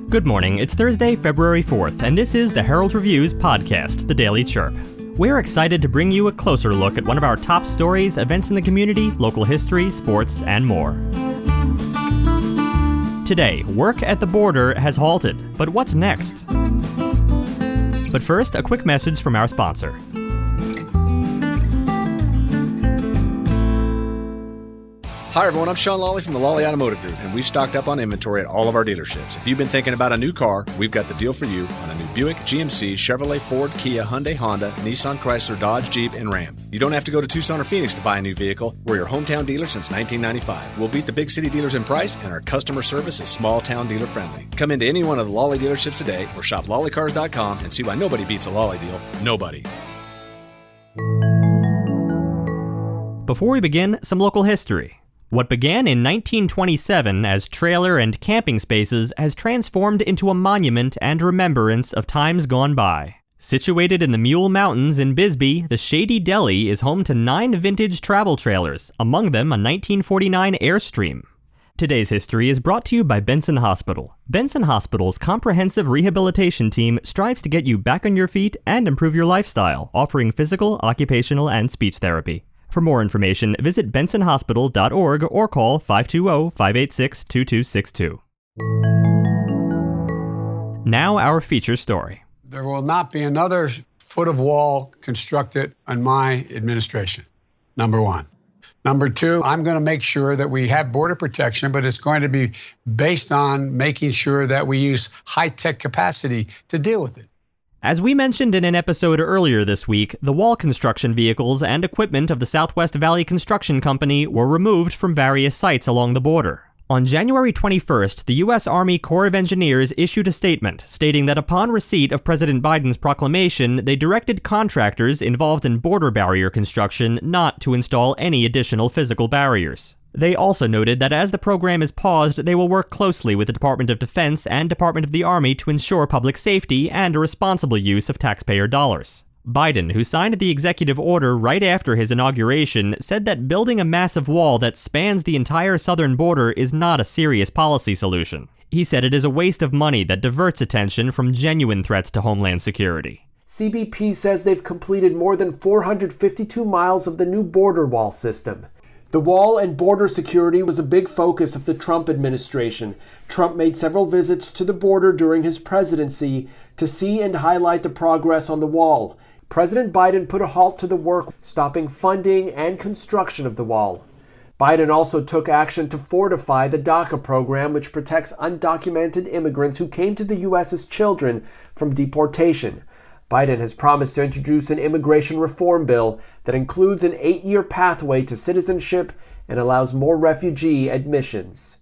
Good morning, it's Thursday, February 4th, and this is the Herald Review's podcast, the Daily Chirp. We're excited to bring you a closer look at one of our top stories, events in the community, local history, sports, and more. Today, work at the border has halted, but what's next? But first, a quick message from our sponsor. Hi everyone, I'm Sean Lawley from the Lawley Automotive Group, and we've stocked up on inventory at all of our dealerships. If you've been thinking about a new car, we've got the deal for you on a new Buick, GMC, Chevrolet, Ford, Kia, Hyundai, Honda, Nissan, Chrysler, Dodge, Jeep, and Ram. You don't have to go to Tucson or Phoenix to buy a new vehicle. We're your hometown dealer since 1995. We'll beat the big city dealers in price, and our customer service is small town dealer friendly. Come into any one of the Lawley dealerships today or shop lawleycars.com and see why nobody beats a Lawley deal. Nobody. Before we begin, some local history. What began in 1927 as trailer and camping spaces has transformed into a monument and remembrance of times gone by. Situated in the Mule Mountains in Bisbee, the Shady Dell is home to 9 vintage travel trailers, among them a 1949 Airstream. Today's history is brought to you by Benson Hospital. Benson Hospital's comprehensive rehabilitation team strives to get you back on your feet and improve your lifestyle, offering physical, occupational, and speech therapy. For more information, visit bensonhospital.org or call 520-586-2262. Now our feature story. There will not be another foot of wall constructed on my administration, number one. Number two, I'm going to make sure that we have border protection, but it's going to be based on making sure that we use high-tech capacity to deal with it. As we mentioned in an episode earlier this week, the wall construction vehicles and equipment of the Southwest Valley Construction Company were removed from various sites along the border. On January 21st, the U.S. Army Corps of Engineers issued a statement stating that upon receipt of President Biden's proclamation, they directed contractors involved in border barrier construction not to install any additional physical barriers. They also noted that as the program is paused, they will work closely with the Department of Defense and Department of the Army to ensure public safety and a responsible use of taxpayer dollars. Biden, who signed the executive order right after his inauguration, said that building a massive wall that spans the entire southern border is not a serious policy solution. He said it is a waste of money that diverts attention from genuine threats to homeland security. CBP says they've completed more than 452 miles of the new border wall system. The wall and border security was a big focus of the Trump administration. Trump made several visits to the border during his presidency to see and highlight the progress on the wall. President Biden put a halt to the work, stopping funding and construction of the wall. Biden also took action to fortify the DACA program, which protects undocumented immigrants who came to the U.S. as children from deportation. Biden has promised to introduce an immigration reform bill that includes an 8-year pathway to citizenship and allows more refugee admissions.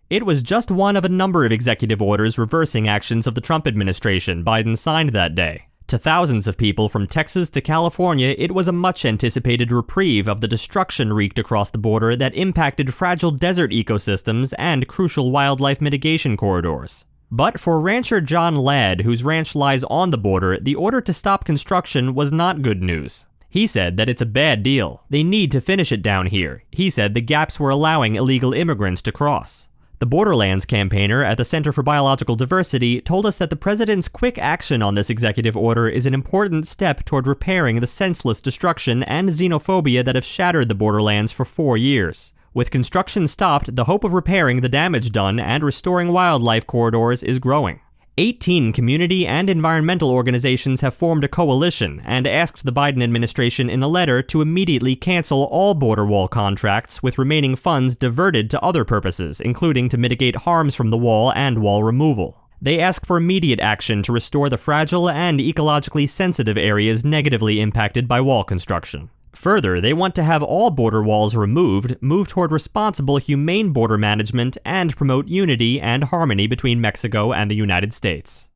It was just one of a number of executive orders reversing actions of the Trump administration Biden signed that day. To thousands of people from Texas to California, it was a much-anticipated reprieve of the destruction wreaked across the border that impacted fragile desert ecosystems and crucial wildlife mitigation corridors. But for rancher John Ladd, whose ranch lies on the border, the order to stop construction was not good news. He said that it's a bad deal. They need to finish it down here. He said the gaps were allowing illegal immigrants to cross. The Borderlands campaigner at the Center for Biological Diversity told us that the president's quick action on this executive order is an important step toward repairing the senseless destruction and xenophobia that have shattered the borderlands for 4 years. With construction stopped, the hope of repairing the damage done and restoring wildlife corridors is growing. 18 community and environmental organizations have formed a coalition and asked the Biden administration in a letter to immediately cancel all border wall contracts, with remaining funds diverted to other purposes, including to mitigate harms from the wall and wall removal. They ask for immediate action to restore the fragile and ecologically sensitive areas negatively impacted by wall construction. Further, they want to have all border walls removed, move toward responsible, humane border management, and promote unity and harmony between Mexico and the United States.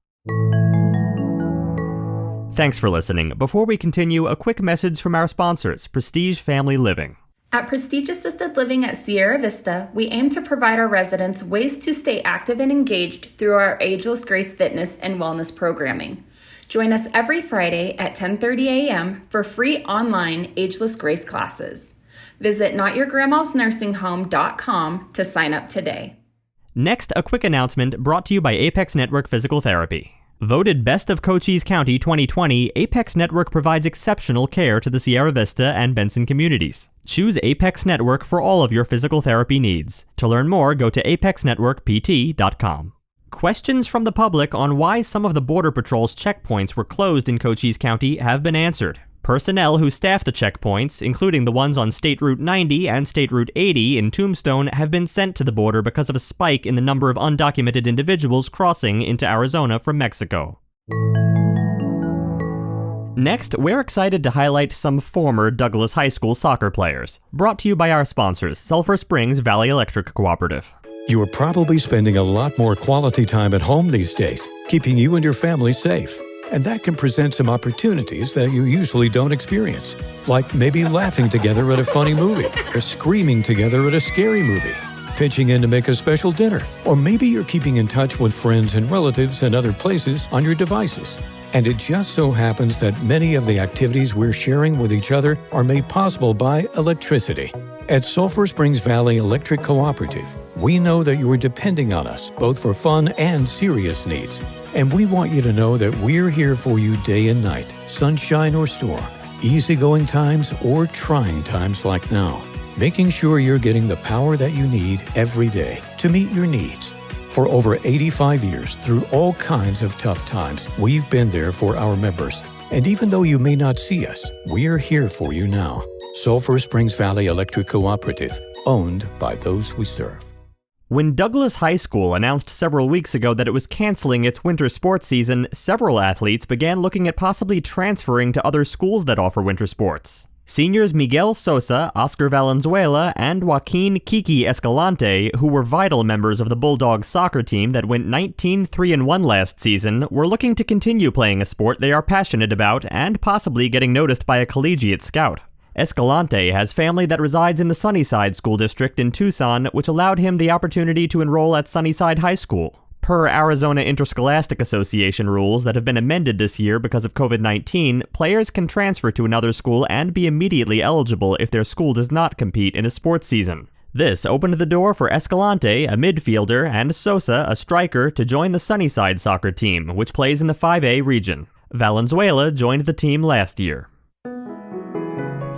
Thanks for listening. Before we continue, a quick message from our sponsors, Prestige Family Living. At Prestige Assisted Living at Sierra Vista, we aim to provide our residents ways to stay active and engaged through our Ageless Grace fitness and wellness programming. Join us every Friday at 10:30 a.m. for free online Ageless Grace classes. Visit notyourgrandmasnursing.com to sign up today. Next, a quick announcement brought to you by Apex Network Physical Therapy. Voted Best of Cochise County 2020, Apex Network provides exceptional care to the Sierra Vista and Benson communities. Choose Apex Network for all of your physical therapy needs. To learn more, go to apexnetworkpt.com. Questions from the public on why some of the Border Patrol's checkpoints were closed in Cochise County have been answered. Personnel who staff the checkpoints, including the ones on State Route 90 and State Route 80 in Tombstone, have been sent to the border because of a spike in the number of undocumented individuals crossing into Arizona from Mexico. Next, we're excited to highlight some former Douglas High School soccer players, brought to you by our sponsors, Sulphur Springs Valley Electric Cooperative. You are probably spending a lot more quality time at home these days, keeping you and your family safe. And that can present some opportunities that you usually don't experience, like maybe laughing together at a funny movie, or screaming together at a scary movie, pitching in to make a special dinner, or maybe you're keeping in touch with friends and relatives and other places on your devices. And it just so happens that many of the activities we're sharing with each other are made possible by electricity. At Sulphur Springs Valley Electric Cooperative, we know that you are depending on us both for fun and serious needs. And we want you to know that we're here for you day and night, sunshine or storm, easygoing times or trying times like now, making sure you're getting the power that you need every day to meet your needs. For over 85 years, through all kinds of tough times, we've been there for our members. And even though you may not see us, we're here for you now. Sulphur Springs Valley Electric Cooperative, owned by those we serve. When Douglas High School announced several weeks ago that it was canceling its winter sports season, several athletes began looking at possibly transferring to other schools that offer winter sports. Seniors Miguel Sosa, Oscar Valenzuela, and Joaquin Kiki Escalante, who were vital members of the Bulldogs soccer team that went 19-3-1 last season, were looking to continue playing a sport they are passionate about and possibly getting noticed by a collegiate scout. Escalante has family that resides in the Sunnyside School District in Tucson, which allowed him the opportunity to enroll at Sunnyside High School. Per Arizona Interscholastic Association rules that have been amended this year because of COVID-19, players can transfer to another school and be immediately eligible if their school does not compete in a sports season. This opened the door for Escalante, a midfielder, and Sosa, a striker, to join the Sunnyside soccer team, which plays in the 5A region. Valenzuela joined the team last year.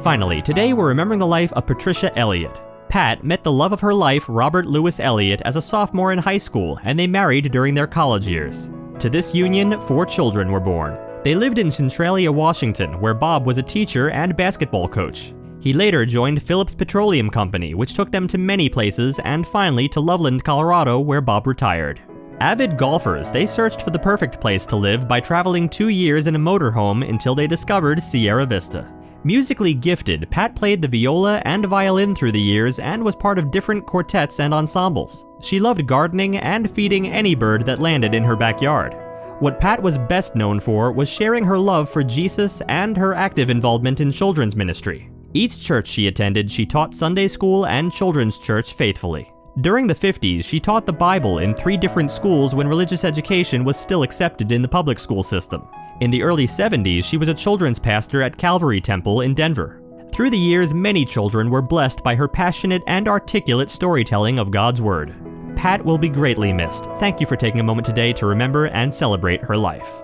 Finally, today we're remembering the life of Patricia Elliott. Pat met the love of her life, Robert Lewis Elliott, as a sophomore in high school, and they married during their college years. To this union, 4 children were born. They lived in Centralia, Washington, where Bob was a teacher and basketball coach. He later joined Phillips Petroleum Company, which took them to many places, and finally to Loveland, Colorado, where Bob retired. Avid golfers, they searched for the perfect place to live by traveling 2 years in a motorhome until they discovered Sierra Vista. Musically gifted, Pat played the viola and violin through the years and was part of different quartets and ensembles. She loved gardening and feeding any bird that landed in her backyard. What Pat was best known for was sharing her love for Jesus and her active involvement in children's ministry. Each church she attended, she taught Sunday school and children's church faithfully. During the 50s, she taught the Bible in 3 different schools when religious education was still accepted in the public school system. In the early 70s, she was a children's pastor at Calvary Temple in Denver. Through the years, many children were blessed by her passionate and articulate storytelling of God's Word. Pat will be greatly missed. Thank you for taking a moment today to remember and celebrate her life.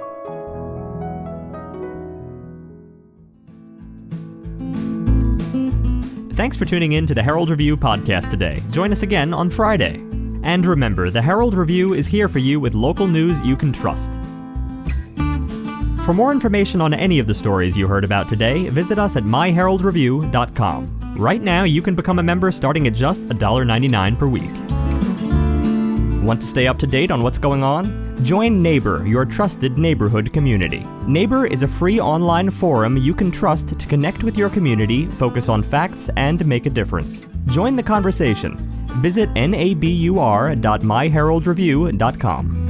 Thanks for tuning in to the Herald Review podcast today. Join us again on Friday. And remember, the Herald Review is here for you with local news you can trust. For more information on any of the stories you heard about today, visit us at myheraldreview.com. Right now, you can become a member starting at just $1.99 per week. Want to stay up to date on what's going on? Join Neighbor, your trusted neighborhood community. Neighbor is a free online forum you can trust to connect with your community, focus on facts, and make a difference. Join the conversation. Visit nabur.myheraldreview.com.